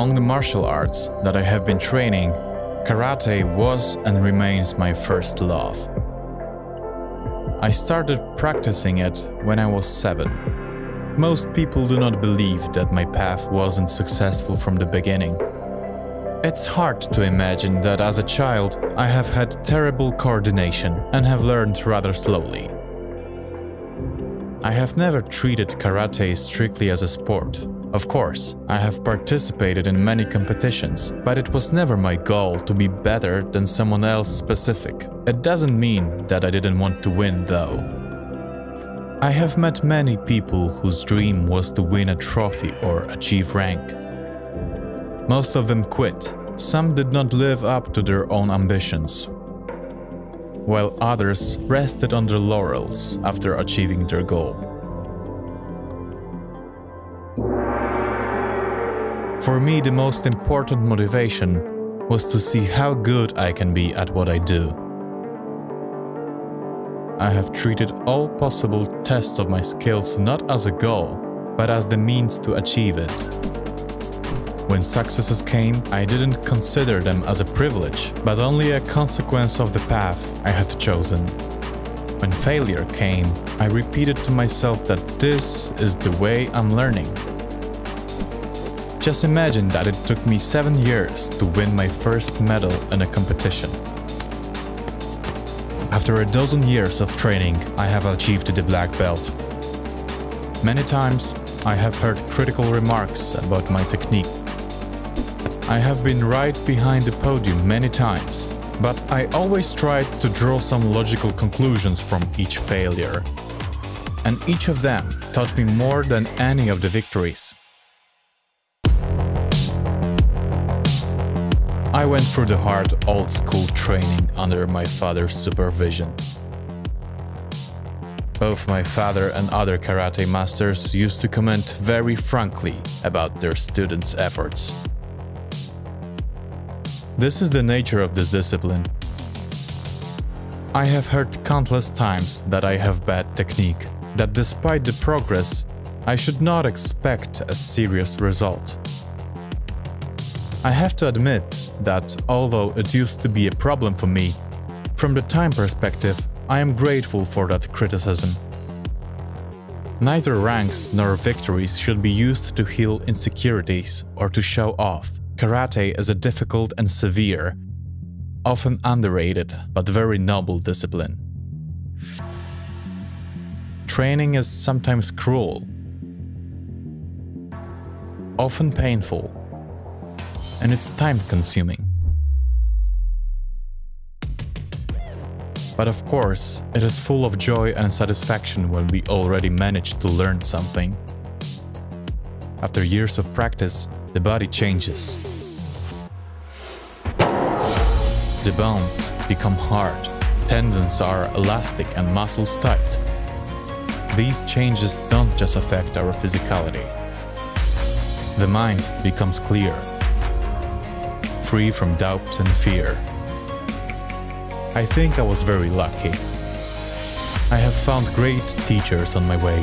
Among the martial arts that I have been training, karate was and remains my first love. I started practicing it when I was 7. Most people do not believe that my path wasn't successful from the beginning. It's hard to imagine that as a child I have had terrible coordination and have learned rather slowly. I have never treated karate strictly as a sport. Of course, I have participated in many competitions, but it was never my goal to be better than someone else specific. It doesn't mean that I didn't want to win, though. I have met many people whose dream was to win a trophy or achieve rank. Most of them quit. Some did not live up to their own ambitions, while others rested on their laurels after achieving their goal. For me, the most important motivation was to see how good I can be at what I do. I have treated all possible tests of my skills not as a goal, but as the means to achieve it. When successes came, I didn't consider them as a privilege, but only a consequence of the path I had chosen. When failure came, I repeated to myself that this is the way I'm learning. Just imagine that it took me 7 years to win my first medal in a competition. After a dozen years of training, I have achieved the black belt. Many times, I have heard critical remarks about my technique. I have been right behind the podium many times, but I always tried to draw some logical conclusions from each failure. And each of them taught me more than any of the victories. I went through the hard, old-school training under my father's supervision. Both my father and other karate masters used to comment very frankly about their students' efforts. This is the nature of this discipline. I have heard countless times that I have bad technique, that despite the progress, I should not expect a serious result. I have to admit that, although it used to be a problem for me, from the time perspective, I am grateful for that criticism. Neither ranks nor victories should be used to heal insecurities or to show off. Karate is a difficult and severe, often underrated, but very noble discipline. Training is sometimes cruel, often painful, and it's time-consuming. But of course, it is full of joy and satisfaction when we already managed to learn something. After years of practice, the body changes. The bones become hard, tendons are elastic and muscles tight. These changes don't just affect our physicality. The mind becomes clear, free from doubt and fear. I think I was very lucky. I have found great teachers on my way.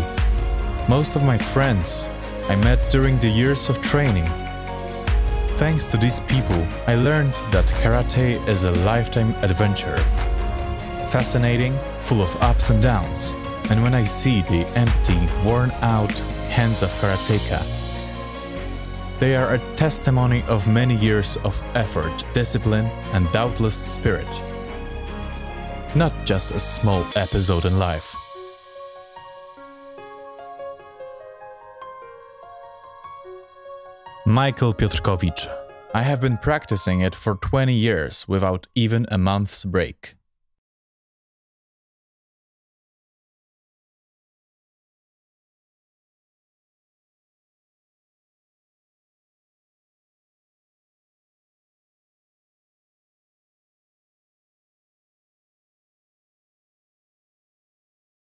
Most of my friends I met during the years of training. Thanks to these people, I learned that karate is a lifetime adventure. Fascinating, full of ups and downs. And when I see the empty, worn-out hands of karateka, they are a testimony of many years of effort, discipline, and doubtless spirit. Not just a small episode in life. Michael Piotrkowicz. I have been practicing it for 20 years without even a month's break.